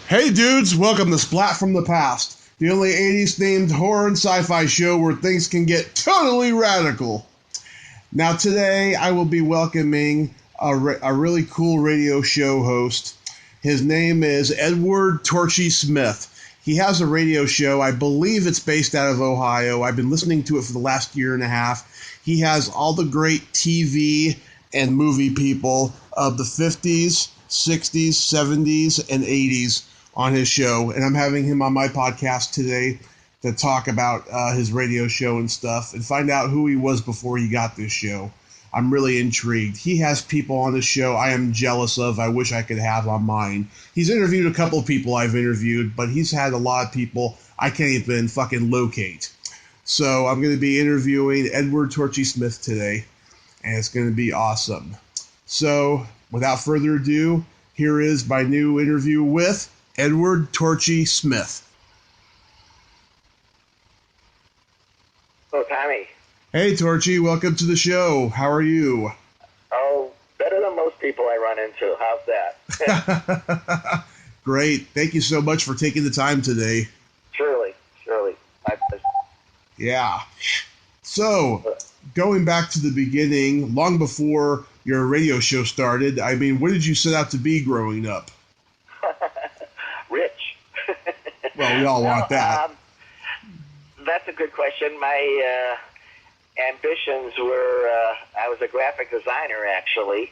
Hey dudes, welcome to Splat from the Past, the only 80s themed horror and sci-fi show where things can get totally radical. Now today I will be welcoming a really cool radio show host. His name is Edward Torchy Smith. He has a radio show. I believe it's based out of Ohio. I've been listening to it for the last year and a half. He has all the great TV and movie people of the 50s, 60s, 70s, and 80s on his show, and I'm having him on my podcast today to talk about his radio show and stuff and find out who he was before he got this show. I'm really intrigued. He has people on his show I am jealous of. I wish I could have on mine. He's interviewed a couple of people I've interviewed, but he's had a lot of people I can't even fucking locate. So I'm going to be interviewing Edward Torchy Smith today, and it's going to be awesome. So without further ado, here is my new interview with Edward Torchy Smith. Oh, Tommy. Hey, Torchy, welcome to the show. How are you? Oh, better than most people I run into. How's that? Great. Thank you so much for taking the time today. Surely. My pleasure. Yeah. So, going back to the beginning, long before your radio show started, I mean, what did you set out to be growing up? Rich. Well, we all want that. That's a good question. My ambitions were, I was a graphic designer, actually.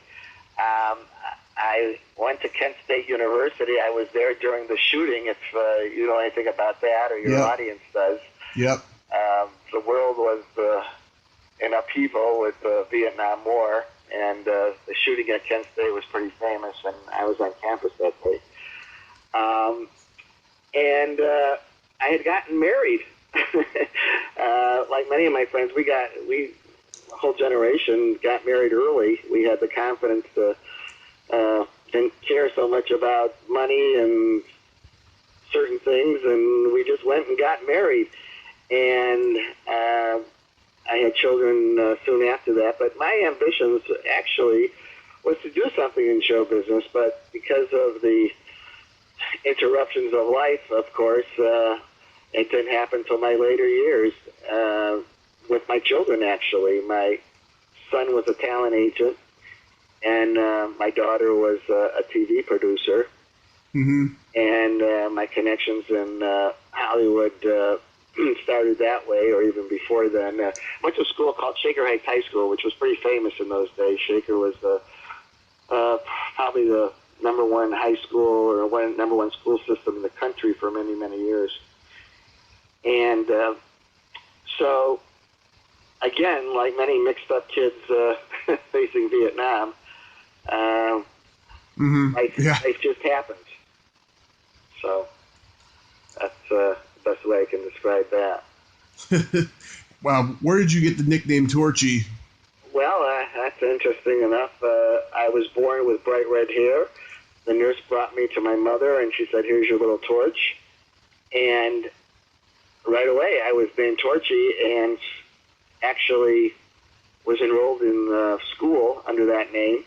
I went to Kent State University. I was there during the shooting, if you know anything about that, or your audience does. Yep. The world was in upheaval with the Vietnam War, and the shooting at Kent State was pretty famous, and I was on campus that day. And I had gotten married. Like many of my friends, a whole generation got married early. We had the confidence to didn't care so much about money and certain things, and we just went and got married. And I had children soon after that. But my ambitions actually was to do something in show business, but because of the interruptions of life, of course, it didn't happen until my later years with my children, actually. My son was a talent agent, and my daughter was a TV producer. Mm-hmm. And my connections in Hollywood started that way, or even before then. Went to a school called Shaker Heights High School, which was pretty famous in those days. Shaker was probably the number one high school or number one school system in the country for many, many years. And so, again, like many mixed-up kids facing Vietnam, life just happened. So that's the best way I can describe that. Wow, where did you get the nickname Torchy? Well, that's interesting enough. I was born with bright red hair. The nurse brought me to my mother, and she said, "Here's your little torch." And right away, I was named Torchy, and actually was enrolled in school under that name.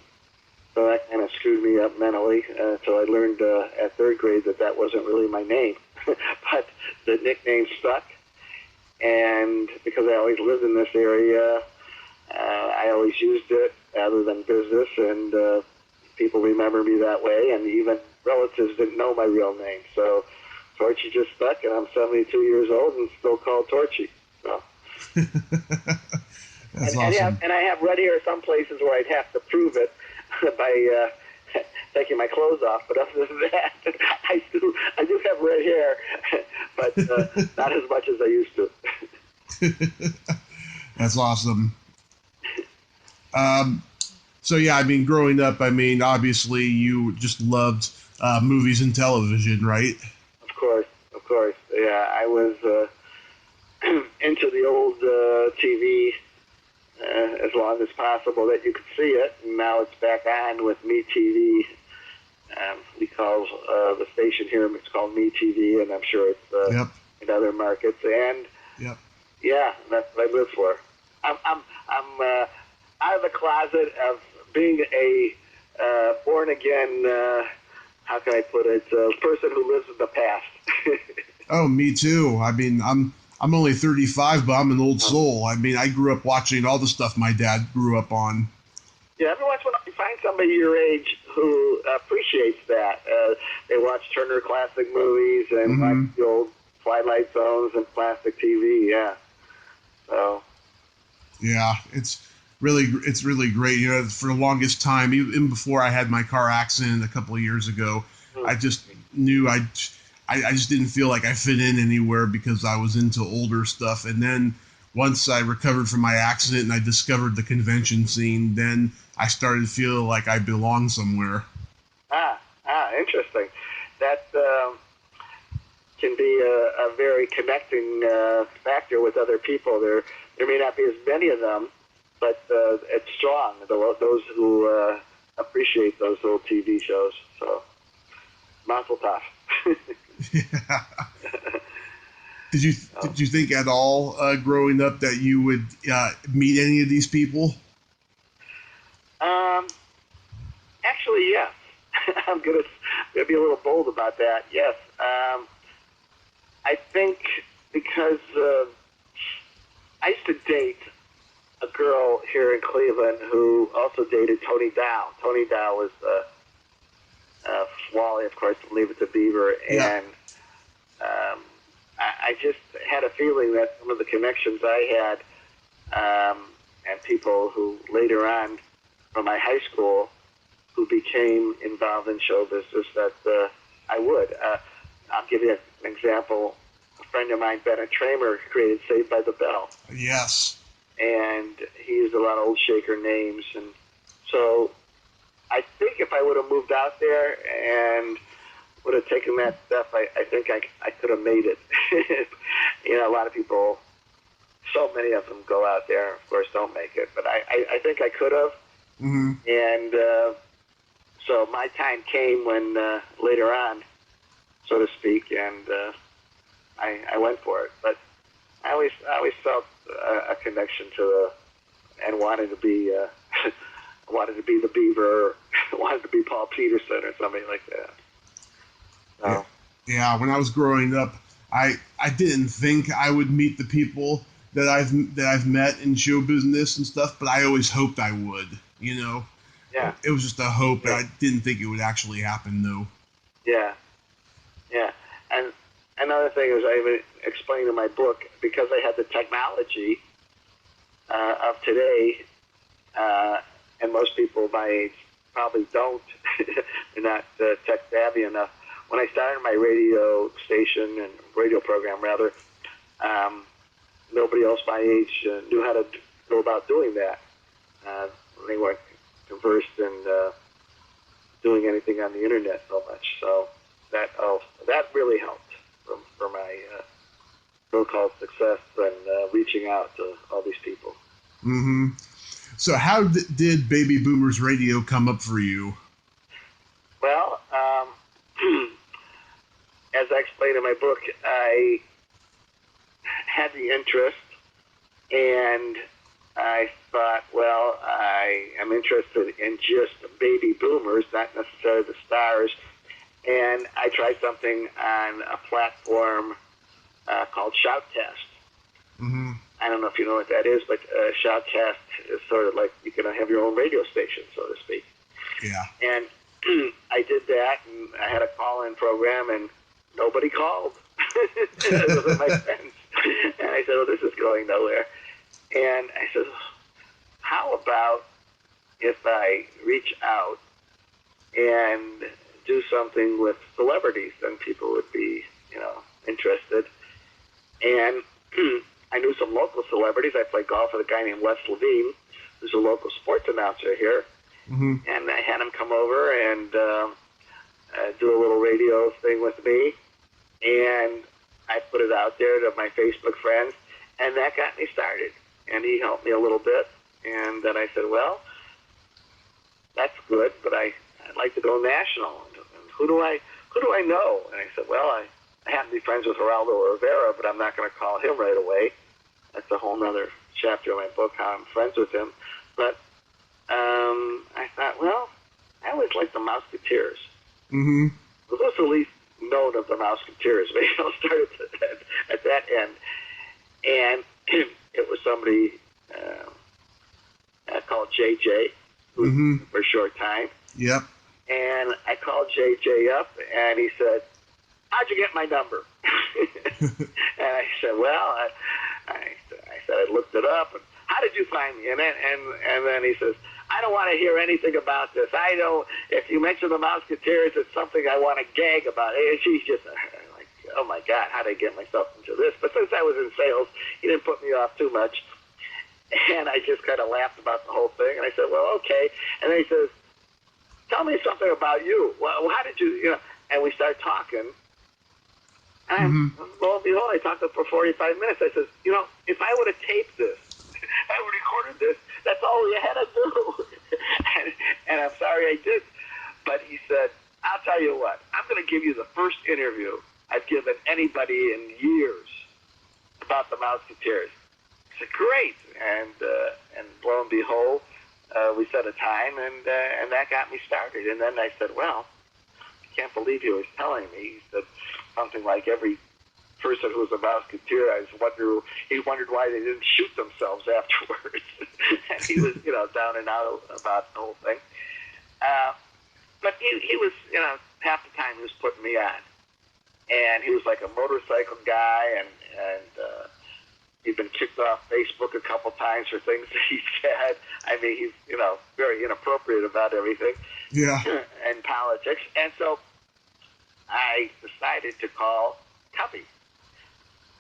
So that kind of screwed me up mentally until I learned at third grade that wasn't really my name. But the nickname stuck, and because I always lived in this area, I always used it other than business, and people remember me that way, and even relatives didn't know my real name. So Torchy just stuck, and I'm 72 years old and still called Torchy. So. That's awesome. And I have red hair some places where I'd have to prove it by taking my clothes off. But other than that, I do have red hair, but not as much as I used to. That's awesome. So yeah, I mean, growing up, I mean, obviously you just loved movies and television, right? Of course. Yeah, I was into the old TV as long as possible that you could see it, and now it's back on with Me TV. We call the station here, it's called Me TV, and I'm sure it's in other markets. And yeah, that's what I live for. I'm out of the closet of being a born again how can I put it, a person who lives in the past. Oh, me too. I mean, I'm only 35, but I'm an old Oh. soul. I mean, I grew up watching all the stuff my dad grew up on. Yeah, every once in a while you find somebody your age who appreciates that. They watch Turner Classic Movies and watch the old Twilight Zones and classic TV. Yeah. So. Yeah, it's really great. You know, for the longest time, even before I had my car accident a couple of years ago, I just knew I just didn't feel like I fit in anywhere because I was into older stuff. And then once I recovered from my accident and I discovered the convention scene, then I started feeling like I belonged somewhere. Interesting. That can be a very connecting factor with other people. There may not be as many of them, but it's strong. Those who appreciate those old TV shows. So, mazel tov. Yeah. Did you think at all growing up that you would meet any of these people? Actually, yes. I'm gonna be a little bold about that. Yes. I think because I used to date a girl here in Cleveland who also dated Tony Dow. Tony Dow was Wally, of course, from Leave It to Beaver, and I just had a feeling that some of the connections I had, and people who later on from my high school who became involved in show business, that I would. I'll give you an example. A friend of mine, Bennett Tramer, created Saved by the Bell. Yes. And he used a lot of old shaker names. And so I think if I would have moved out there and would have taken that step, I think I could have made it. You know, a lot of people, so many of them go out there, of course, don't make it. But I think I could have. Mm-hmm. And so my time came when later on, so to speak, and I went for it. But I always felt a connection to and wanted to be the Beaver, or wanted to be Paul Peterson or somebody like that. So. Yeah, when I was growing up, I didn't think I would meet the people that I've met in show business and stuff, but I always hoped I would. You know. Yeah. It was just a hope, Yeah. and I didn't think it would actually happen, though. Yeah. Yeah. And another thing is, I even explained in my book, because I had the technology of today, and most people my age probably don't, they're not tech savvy enough. When I started my radio station and radio program, rather, nobody else my age knew how to go about doing that. They weren't conversed in doing anything on the internet so much. So that really helped for my so-called success and reaching out to all these people. Mm-hmm. So how did Baby Boomers Radio come up for you? Well, as I explained in my book, I had the interest, and I thought, well, I am interested in just baby boomers, not necessarily the stars. And I tried something on a platform called Shoutcast. Mm-hmm. I don't know if you know what that is, but Shoutcast is sort of like you can have your own radio station, so to speak. Yeah. And I did that, and I had a call-in program, and nobody called. Those are my friends. And I said, well, this is going nowhere. And I said, how about if I reach out and do something with celebrities? Then people would be, interested. And I knew some local celebrities. I played golf with a guy named Wes Levine, who's a local sports announcer here. Mm-hmm. And I had him come over and do a little radio thing with me. And I put it out there to my Facebook friends, and that got me started. And he helped me a little bit. And then I said, well, that's good, but I'd like to go national. And who do I know? And I said, well, I happen to be friends with Geraldo Rivera, but I'm not going to call him right away. That's a whole other chapter in my book, how I'm friends with him. But I thought, well, I always liked the Mouseketeers. Mm-hmm. Who's the least known of the Musketeers? Maybe I'll start at that end. And it was somebody called JJ, who Mm-hmm. for a short time. Yep. And I called JJ up, and he said, "How'd you get my number?" And I said, "Well, I said I looked it up. And how did you find me?" And then he says, "I don't want to hear anything about this. I don't. If you mention the Musketeers, it's something I want to gag about." And she's just like, "Oh my God, how did I get myself into this?" But since I was in sales, he didn't put me off too much, and I just kind of laughed about the whole thing. And I said, "Well, okay." And then he says, "Tell me something about you. Well, how did you?" And we started talking. And lo and behold, I talked to him for 45 minutes. I said, "If I would have taped this, I would have recorded this. That's all we had to do." and I'm sorry I did. But he said, "I'll tell you what. I'm going to give you the first interview I've given anybody in years about the Musketeers." I said, "Great." And lo and behold, we set a time, and that got me started. And then I said, "Well, I can't believe he was telling me." He said something like, every person who was a Musketeer, he wondered why they didn't shoot themselves afterwards. And he was, down and out about the whole thing. But he was, half the time he was putting me on. And he was like a motorcycle guy, and he'd been kicked off Facebook a couple times for things that he said. I mean, he's, very inappropriate about everything. Yeah. And politics. And so I decided to call Cubby.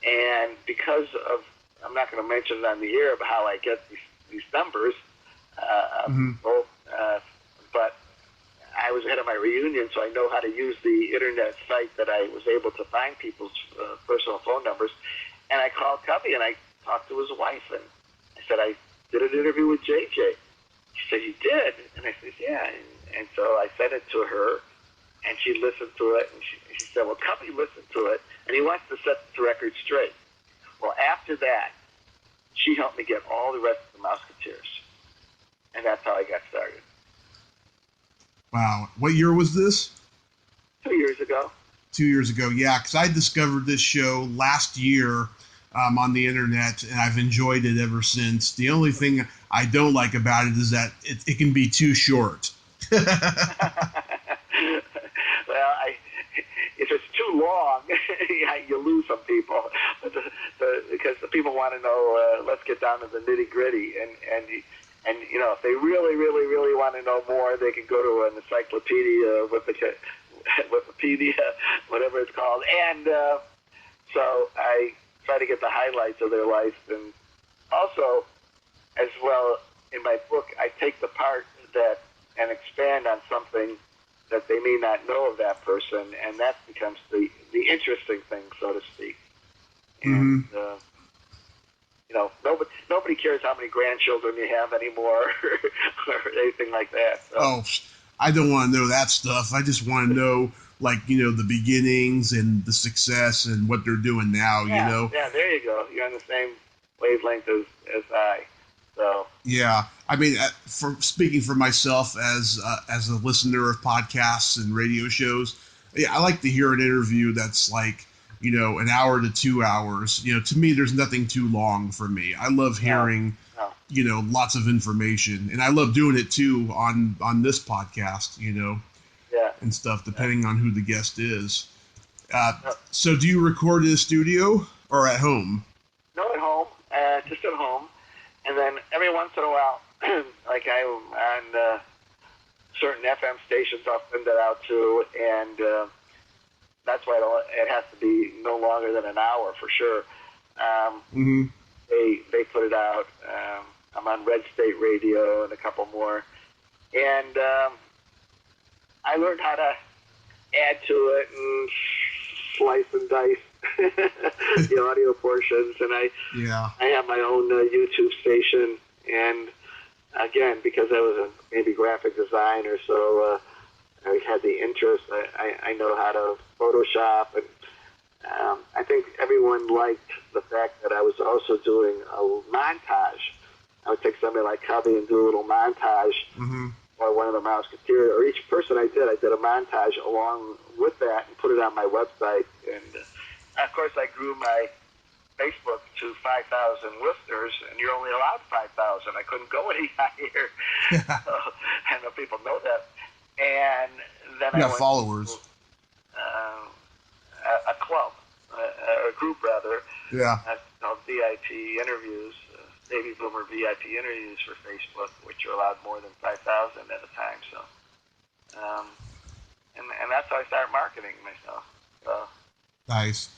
And because of, I'm not going to mention it on the air about how I get these numbers, but I was ahead of my reunion, so I know how to use the internet site that I was able to find people's personal phone numbers. And I called Cubby, and I talked to his wife, and I said, "I did an interview with JJ." She said, "You did?" And I said, "Yeah." And so I sent it to her, and she listened to it, and she said, "Well, Cubby listened to it, and he wants to set the record straight." Well, after that, she helped me get all the rest of the Musketeers, and that's how I got started. Wow. What year was this? 2 years ago. 2 years ago, yeah, because I discovered this show last year on the internet, and I've enjoyed it ever since. The only thing I don't like about it is that it can be too short. Well, if it's too long, you lose some people, because the people want to know. Let's get down to the nitty gritty, and if they really, really, really want to know more, they can go to an encyclopedia with Wikipedia, whatever it's called, and so I try to get the highlights of their life, and also, as well, in my book, I take the part that and expand on something that they may not know of that person, and that becomes the interesting thing, so to speak. And nobody cares how many grandchildren you have anymore, or anything like that. So. Oh, I don't want to know that stuff. I just want to know, the beginnings and the success and what they're doing now. Yeah, there you go. You're on the same wavelength as I. So. Yeah, I mean, for speaking for myself as a listener of podcasts and radio shows, yeah, I like to hear an interview that's like, an hour to 2 hours. To me, there's nothing too long for me. I love hearing, lots of information, and I love doing it too on this podcast, and stuff, depending on who the guest is. So do you record in a studio or at home? No, at home, just at home. And then every once in a while, like I'm on certain FM stations, I'll send that out to, and that's why it has to be no longer than an hour for sure. They put it out. I'm on Red State Radio and a couple more, and I learned how to add to it and slice and dice the audio portions, and I have my own YouTube station, and again, because I was maybe graphic designer, so I had the interest. I know how to Photoshop, and I think everyone liked the fact that I was also doing a montage. I would take somebody like Cubby and do a little montage, or one of the Musketeers, or each person I did a montage along with that and put it on my website. And of course, I grew my Facebook to 5,000 listeners, and you're only allowed 5,000. I couldn't go any higher. I know people know that. And then I went followers. To, a club, a group rather. Yeah. Called VIP interviews, Baby Boomer VIP interviews for Facebook, which are allowed more than 5,000 at a time. So, and that's how I started marketing myself. So. Nice.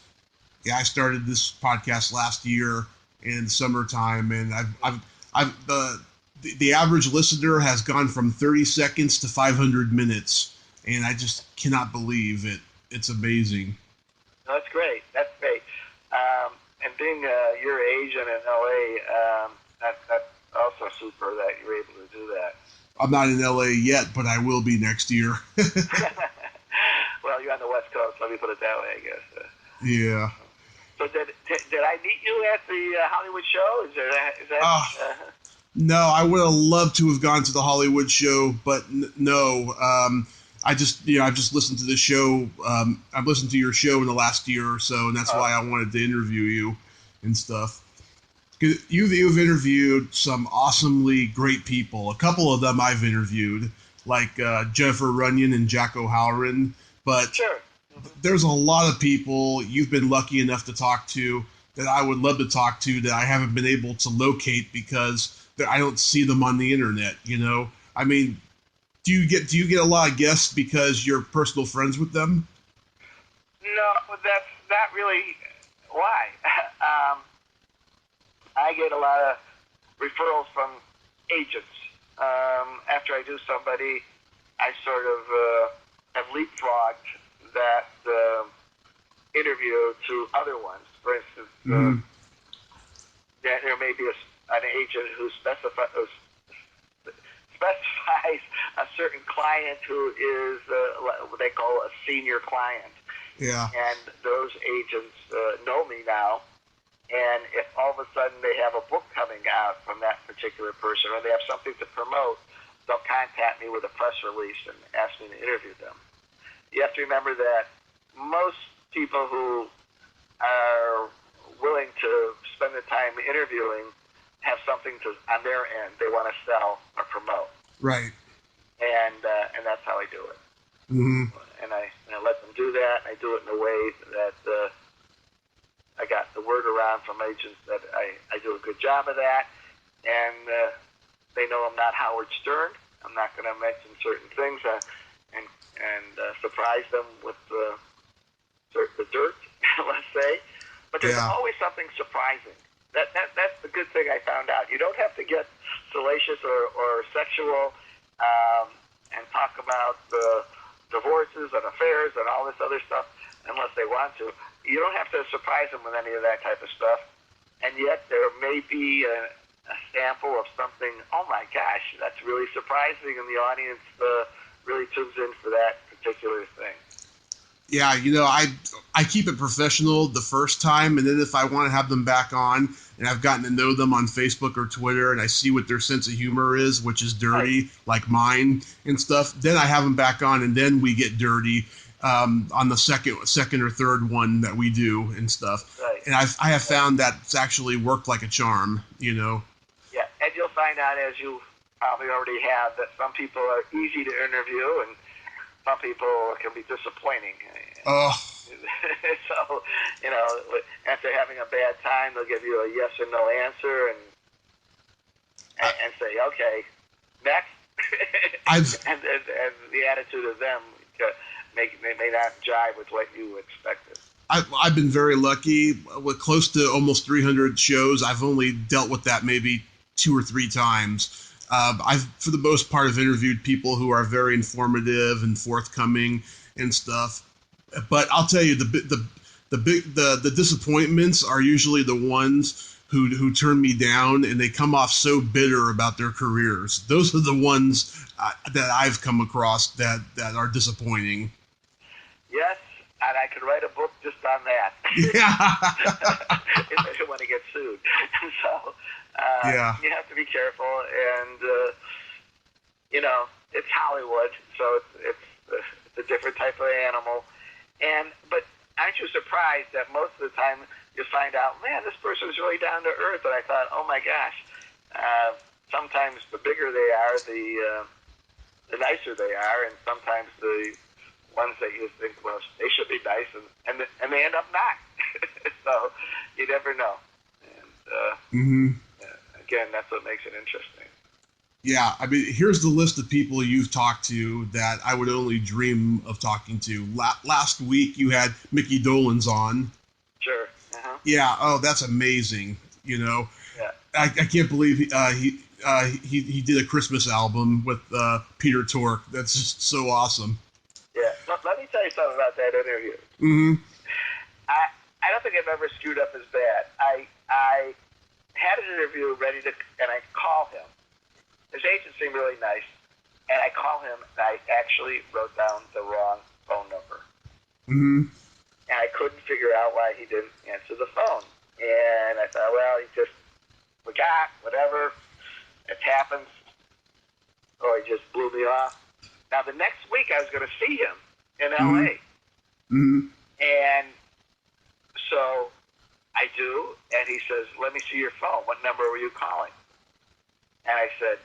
Yeah, I started this podcast last year in summertime, and the average listener has gone from 30 seconds to 500 minutes, and I just cannot believe it. It's amazing. That's great. That's great. And being your age and in LA, that's also super that you're able to do that. I'm not in LA yet, but I will be next year. Well, you're on the West Coast. Let me put it that way, I guess. Yeah. So did I meet you at the Hollywood show? Is that No, I would have loved to have gone to the Hollywood show, but no. I've just listened to the show. I've listened to your show in the last year or so, and that's why I wanted to interview you and stuff. You've interviewed some awesomely great people. A couple of them I've interviewed, like Jennifer Runyon and Jack O'Halloran. But sure. There's a lot of people you've been lucky enough to talk to that I would love to talk to that I haven't been able to locate because I don't see them on the internet. You know, I mean, do you get a lot of guests because you're personal friends with them? No, that's not really why. I get a lot of referrals from agents. After I do somebody, I sort of have leapfrogged that interview to other ones. For instance, there may be an agent who specifies a certain client who is what they call a senior client. Yeah. And those agents know me now. And if all of a sudden they have a book coming out from that particular person or they have something to promote, they'll contact me with a press release and ask me to interview them. You have to remember that most people who are willing to spend the time interviewing have something on their end they want to sell or promote. Right. And that's how I do it. Mm-hmm. And I let them do that. I do it in a way that I got the word around from agents that I do a good job of that. And they know I'm not Howard Stern. I'm not going to mention certain things and surprise them with the dirt, let's say. But there's always something surprising. That's the good thing I found out. You don't have to get salacious or sexual and talk about divorces and affairs and all this other stuff unless they want to. You don't have to surprise them with any of that type of stuff. And yet there may be a sample of something, oh my gosh, that's really surprising, and the audience really tunes in for that particular thing. Yeah, you know, I keep it professional the first time, and then if I want to have them back on, and I've gotten to know them on Facebook or Twitter, and I see what their sense of humor is, which is dirty, like mine and stuff, then I have them back on, and then we get dirty on the second or third one that we do and stuff. Right. And I have found that it's actually worked like a charm, you know. Yeah, and you'll find out, as you probably already have, that some people are easy to interview, and some people can be disappointing. Oh. So, you know, after having a bad time, they'll give you a yes or no answer and say, okay, next. and the attitude of them may not jive with what you expected. I've been very lucky. With close to almost 300 shows, I've only dealt with that maybe 2 or 3 times. I've, for the most part, have interviewed people who are very informative and forthcoming and stuff. But I'll tell you, the disappointments are usually the ones who turn me down, and they come off so bitter about their careers. Those are the ones that I've come across that are disappointing. Yes, and I could write a book just on that. Yeah. If I didn't want to get sued. So you have to be careful, and it's Hollywood, so it's a different type of animal. But aren't you surprised that most of the time you find out, man, this person's really down to earth? And I thought, oh my gosh. Sometimes the bigger they are, the nicer they are, and sometimes the ones that you think, well, they should be nice, and they end up not. So you never know. And again, that's what makes it interesting. Yeah, I mean, here's the list of people you've talked to that I would only dream of talking to. Last week you had Mickey Dolenz on. Sure. Uh-huh. Yeah. Oh, that's amazing. Yeah. I can't believe he did a Christmas album with Peter Tork. That's just so awesome. Yeah. Let me tell you something about that interview. Mm-hmm. I don't think I've ever screwed up as bad. I had an interview ready to, and I call him. His agent seemed really nice, and I call him, and I actually wrote down the wrong phone number. Mm-hmm. And I couldn't figure out why he didn't answer the phone. And I thought, well, he just forgot, whatever. It happens. Or he just blew me off. Now, the next week, I was going to see him in L.A. Mm-hmm. And so I do, and he says, let me see your phone. What number were you calling? And I said,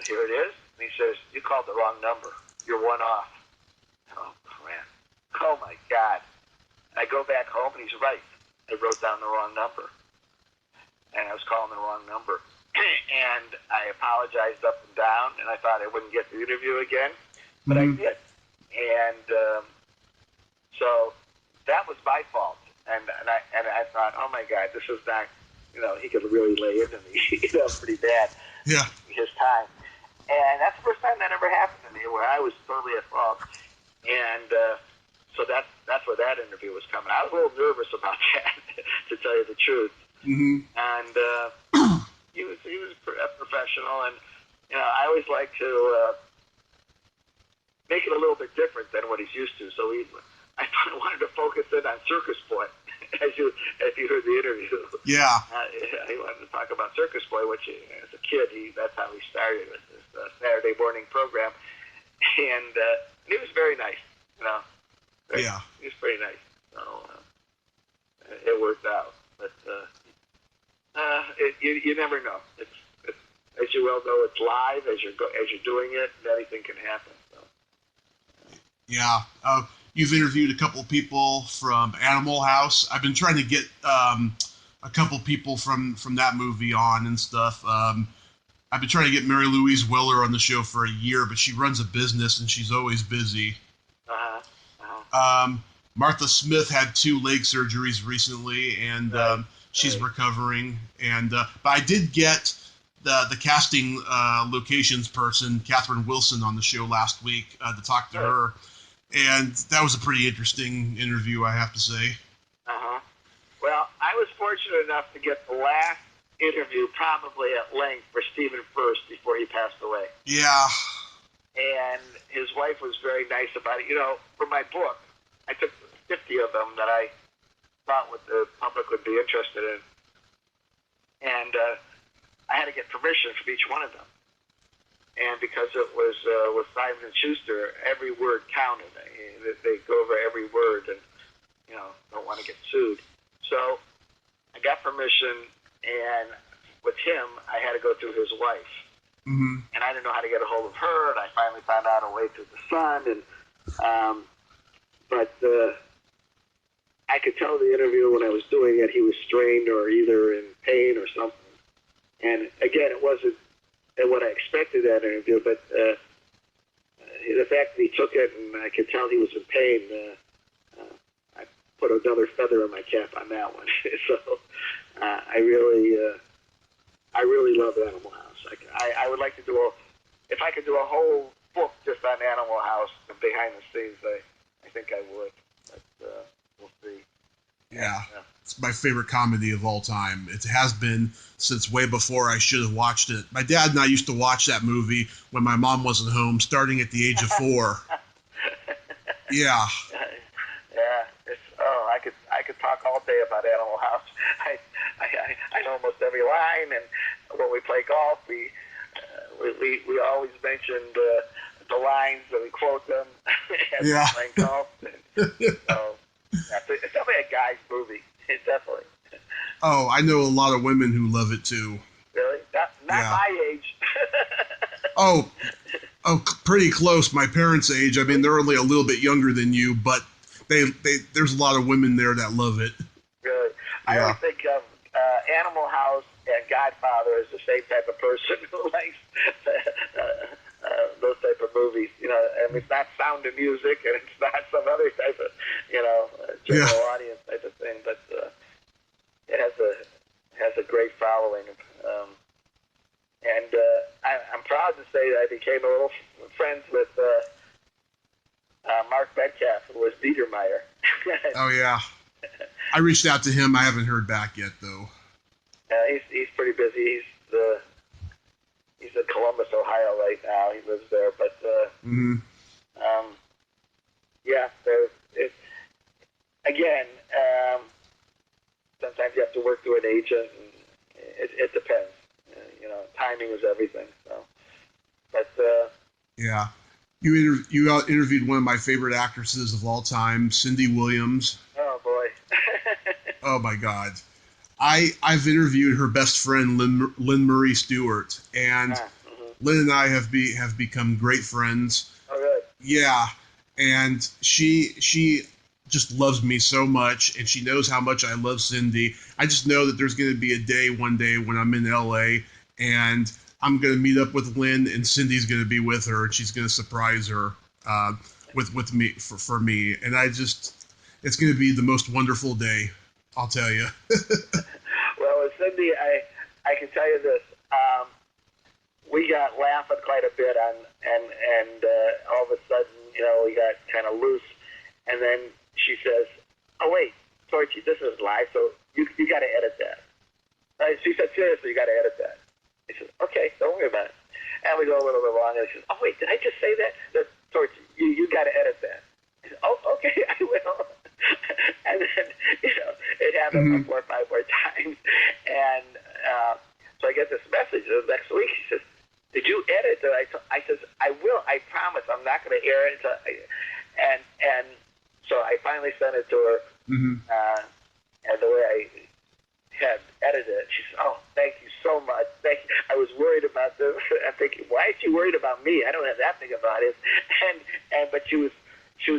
here it is. And he says, you called the wrong number. You're one off. Oh, crap. Oh, my God. And I go back home, and he's right. I wrote down the wrong number. And I was calling the wrong number. And I apologized up and down, and I thought I wouldn't get the interview again. But I did. And so that was my fault. And I thought, oh, my God, this is not, he could really lay into me, pretty bad. Yeah. His time. And that's the first time that ever happened to me, where I was totally at fault. And so that's where that interview was coming. I was a little nervous about that, to tell you the truth. Mm-hmm. And he was a professional, and I always like to make it a little bit different than what he's used to. So I wanted to focus in on Circus Boy, if you heard the interview. Yeah. He wanted to talk about Circus Boy, which as a kid, that's how he started with his Saturday morning program, and he was very nice. Yeah. He was pretty nice. So it worked out, but you never know. It's as you well know, it's live as you're doing it. Anything can happen. So. Yeah. You've interviewed a couple people from Animal House. I've been trying to get a couple people from that movie on and stuff. I've been trying to get Mary Louise Weller on the show for a year, but she runs a business and she's always busy. Martha Smith had 2 leg surgeries recently, and she's recovering. And but I did get the casting locations person, Catherine Wilson, on the show last week to talk to her. And that was a pretty interesting interview, I have to say. Well, I was fortunate enough to get the last interview, probably at length, for Stephen First before he passed away. Yeah. And his wife was very nice about it. For my book, I took 50 of them that I thought the public would be interested in. And I had to get permission from each one of them. And because it was with Simon & Schuster, every word counted. They go over every word and, don't want to get sued. So I got permission, and with him, I had to go through his wife. Mm-hmm. And I didn't know how to get a hold of her, and I finally found out a way through the son. And but I could tell in the interview when I was doing it, he was strained or either in pain or something. And again, it wasn't what I expected that interview, but the fact that he took it and I could tell he was in pain, I put another feather in my cap on that one. So I really love Animal House. I would like to if I could do a whole book just on Animal House and behind the scenes, I think I would. But we'll see. Yeah. It's my favorite comedy of all time. It has been since way before I should have watched it. My dad and I used to watch that movie when my mom wasn't home, starting at the age of 4. Yeah. I could talk all day about Animal House. I know almost every line, and when we play golf, we always mentioned Yeah. playing golf. So, yeah, it's definitely a guy's movie. It's definitely. Oh, I know a lot of women who love it too. Really? Not Yeah. my age. Oh, pretty close. My parents' age. I mean, they're only a little bit younger than you, but there's a lot of women there that love it. Really? I Yeah. always think of Animal House and Godfather as the same type of person who likes those type of movies. You know, I mean, it's not Sound of Music, and it's not some other type of, general audience type of thing, but it has a great following. And I'm proud to say that I became a little friends with Mark Metcalf, who was Biedermeier. Oh yeah. I reached out to him. I haven't heard back yet though. He's pretty busy. He's in Columbus, Ohio right now. He lives there, but yeah. Again, sometimes you have to work through an agent, and it depends. Timing is everything. So, but yeah, you interviewed one of my favorite actresses of all time, Cindy Williams. Oh boy. Oh my God. I've interviewed her best friend Lynn Marie Stewart, and Lynn and I have become great friends. Oh really? Yeah, and she just loves me so much, and she knows how much I love Cindy. I just know that there's going to be one day when I'm in LA, and I'm going to meet up with Lynn, and Cindy's going to be with her, and she's going to surprise her with me for me, and it's going to be the most wonderful day. I'll tell you. Well, with Cindy, I can tell you this. We got laughing quite a bit and all of a sudden, we got kind of loose. And then she says, "Oh wait, Torchy, this is live, so you got to edit that." She said, "Seriously, you got to edit that." I said, "Okay, don't worry about it." And we go a little bit longer. She says, "Oh wait, did I just say that? Torchy, you got to edit that." I said, "Oh, okay, I will." And then, it happened 4 or 5 more times. And so I get this message the next week. She says, "Did you edit it?" I says, "I will. I promise. I'm not going to air it." And so I finally sent it to her. And the way I had edited it, she said, "Oh, thank you so much. Thank you. I was worried about this." I'm thinking, why is she worried about me? I don't have that thing about it. But she was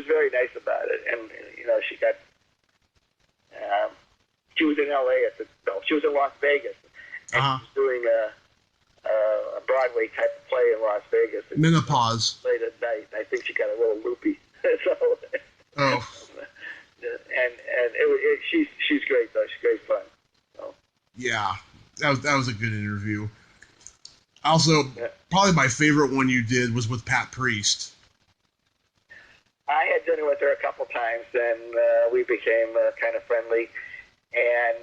very nice about it. And, she got, she was in LA she was in Las Vegas. And she was doing a Broadway type of play in Las Vegas. Menopause. Late at night. I think she got a little loopy. So, she's great though. She's great fun. So. Yeah, that was a good interview. Also, probably my favorite one you did was with Pat Priest. I had dinner with her a couple times, and we became kind of friendly. And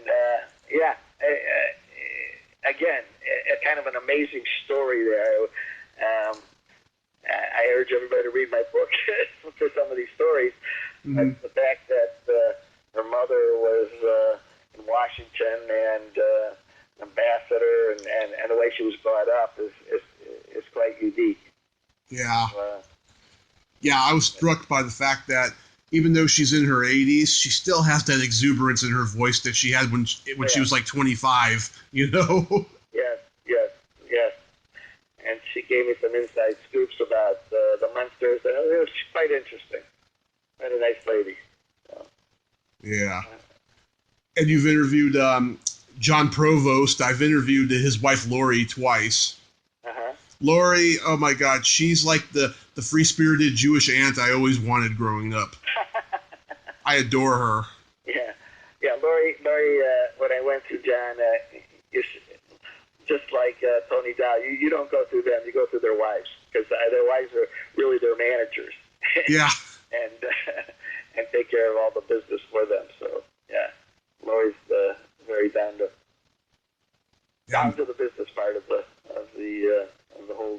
again, kind of an amazing story there. I urge everybody to read my book for some of these stories. But the fact that her mother was in Washington and ambassador, and the way she was brought up is quite unique. Yeah. Yeah, I was struck by the fact that even though she's in her 80s, she still has that exuberance in her voice that she had when she was like 25, Yes. And she gave me some inside scoops about the Munsters. It was quite interesting. Quite a nice lady. So. Yeah. And you've interviewed John Provost. I've interviewed his wife, Lori, twice. Lori, oh my God, she's like the free-spirited Jewish aunt I always wanted growing up. I adore her. Yeah. Lori. When I went through John, just like Tony Dow, you don't go through them; you go through their wives, because their wives are really their managers. Yeah. and take care of all the business for them. So yeah, Lori's very down to the business part of the whole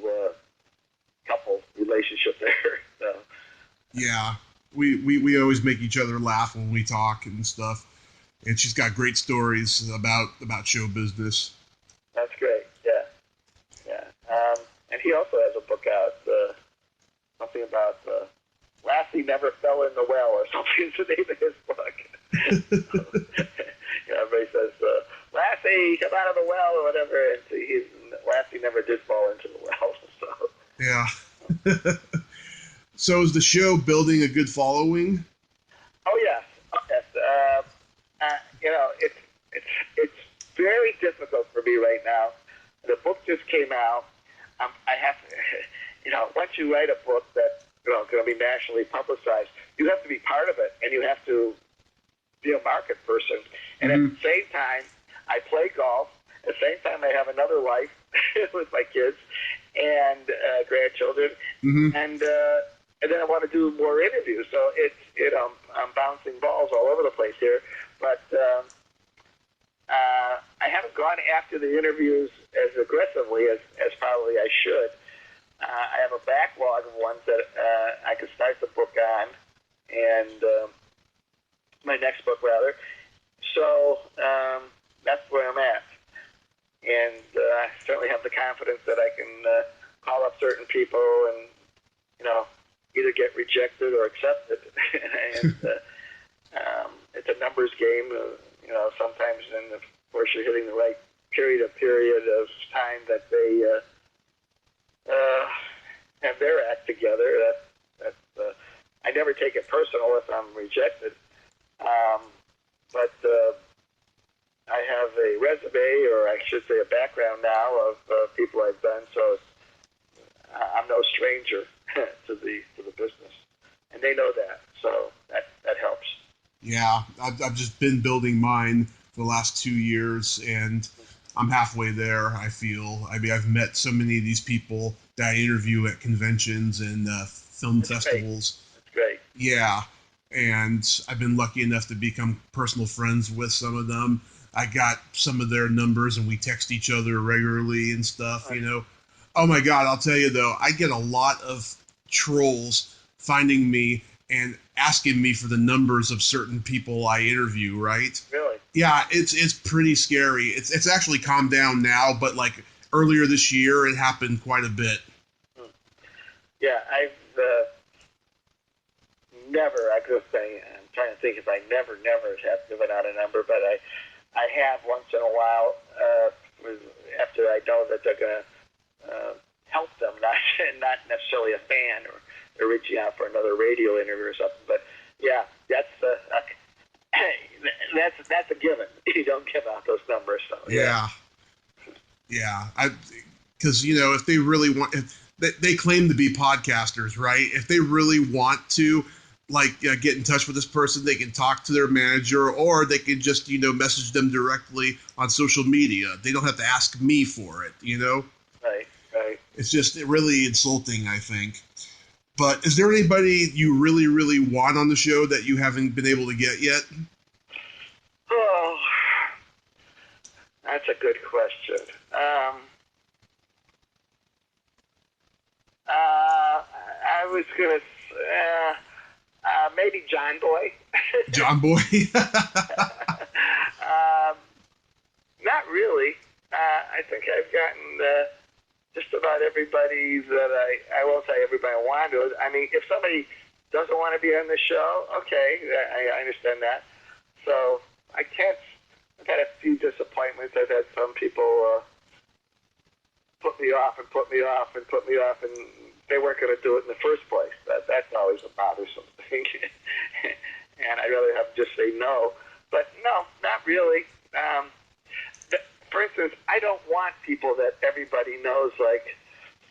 couple relationship there. So. Yeah, we always make each other laugh when we talk and stuff, and she's got great stories about show business. That's great. Yeah. And he also has a book out, something about Lassie Never Fell in the Well or something is the name of his book. Everybody says, Lassie, come out of the well or whatever. And Lassie never did fall into the well. So. Yeah. So is the show building a good following? Oh, yes. Oh, yes. It's very difficult for me right now. The book just came out. I have to, once you write a book that, going to be nationally publicized, you have to be part of it, and you have to be a market person. And at the same time, I play golf. At the same time, I have another life with my kids and grandchildren, and then I want to do more interviews. So I'm bouncing balls all over the place here, but I haven't gone after the interviews as aggressively as probably I should. I have a backlog of ones that I could start the book on, and my next book, rather. So that's where I'm at. And I certainly have the confidence that I can call up certain people and, either get rejected or accepted. And it's a numbers game, sometimes, and of course you're hitting the right period of time that they have their act together. I never take it personal if I'm rejected. But I have a resume, or I should say a background now, of people I've done, so I'm no stranger to the business. And they know that, so that helps. Yeah, I've just been building mine for the last 2 years, and I'm halfway there, I feel. I mean, I've met so many of these people that I interview at conventions and film festivals. That's great. Yeah, and I've been lucky enough to become personal friends with some of them. I got some of their numbers, and we text each other regularly and stuff, Oh my God, I'll tell you though, I get a lot of trolls finding me and asking me for the numbers of certain people I interview, right? Really? Yeah, it's pretty scary. It's actually calmed down now, but like earlier this year, it happened quite a bit. Yeah, I've never, I could say, I'm trying to think if I never have given out a number, but I have once in a while, after I know that they're going to help them, not necessarily a fan, or they're reaching out for another radio interview or something. But yeah, that's a given. You don't give out those numbers. So yeah. Because if they really want, they claim to be podcasters, right? If they really want to, get in touch with this person, they can talk to their manager, or they can just message them directly on social media. They don't have to ask me for it. Right. It's just really insulting, I think. But is there anybody you really, really want on the show that you haven't been able to get yet? Oh, that's a good question. I was going to maybe John Boy. John Boy? Not really. I think I've gotten just about everybody that I won't say everybody I want to. I mean, if somebody doesn't want to be on the show, okay, I understand that. So I've had a few disappointments. I've had some people put me off, and they weren't going to do it in the first place. That's always a bothersome thing. And I'd rather have just say no. But no, not really. For instance, I don't want people that everybody knows, like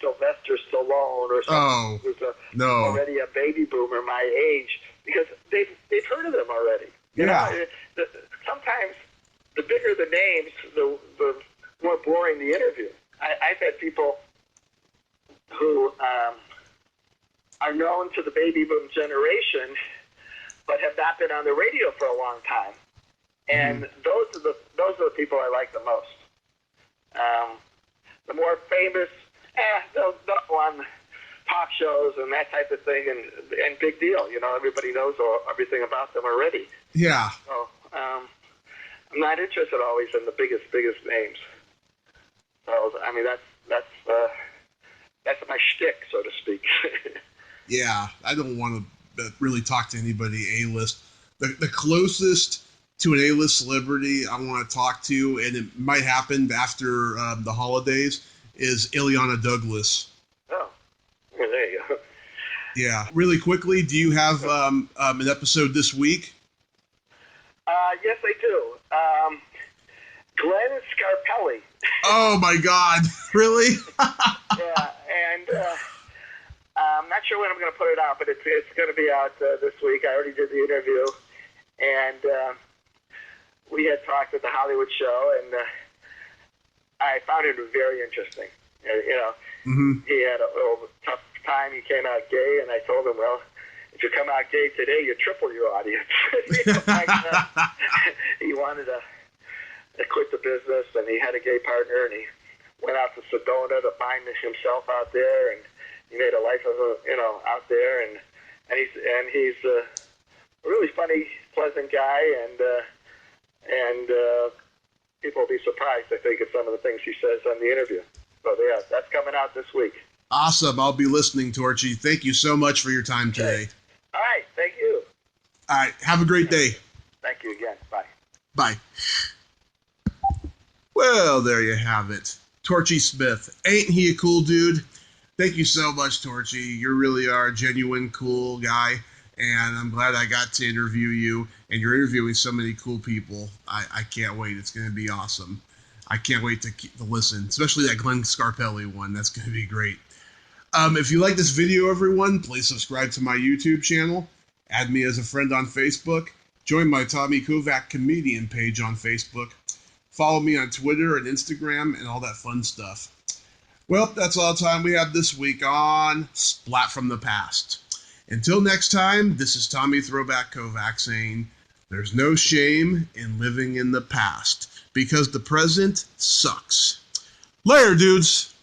Sylvester Stallone or someone who's already a baby boomer my age, because they've heard of them already. You know, sometimes the bigger the names, the more boring the interview. I've had people who are known to the baby boom generation, but have not been on the radio for a long time. And those are the people I like the most. The more famous, they'll go on talk shows and that type of thing, and big deal. You know, everybody knows everything about them already. Yeah. So I'm not interested always in the biggest names. So I mean, that's my shtick, so to speak. Yeah, I don't want to really talk to anybody A-list. The closest to an A-list celebrity I want to talk to, and it might happen after the holidays, is Ileana Douglas. Oh, well, there you go. Yeah. Really quickly, do you have an episode this week? Yes, I do. Glenn Scarpelli. Oh, my God. Really? Yeah, and I'm not sure when I'm going to put it out, but it's going to be out this week. I already did the interview, and we had talked at the Hollywood show, and I found it very interesting. He had a little tough time. He came out gay, and I told him, well, if you come out gay today, you triple your audience. He wanted to quit the business, and he had a gay partner, and he went out to Sedona to find himself out there, and he made a life of out there, and he's a really funny, pleasant guy, and people will be surprised, I think, at some of the things he says on the interview. So yeah, that's coming out this week. Awesome. I'll be listening, Torchy. Thank you so much for your time today. Okay. All right. Thank you. All right. Have a great day. Thank you again. Bye. Bye. Well, there you have it. Torchy Smith. Ain't he a cool dude? Thank you so much, Torchy. You really are a genuine, cool guy, and I'm glad I got to interview you, and you're interviewing so many cool people. I can't wait. It's going to be awesome. I can't wait to listen, especially that Glenn Scarpelli one. That's going to be great. If you like this video, everyone, please subscribe to my YouTube channel. Add me as a friend on Facebook. Join my Tommy Kovac comedian page on Facebook. Follow me on Twitter and Instagram and all that fun stuff. Well, that's all the time we have this week on Splat from the Past. Until next time, this is Tommy Throwback Kovac saying, there's no shame in living in the past because the present sucks. Later, dudes.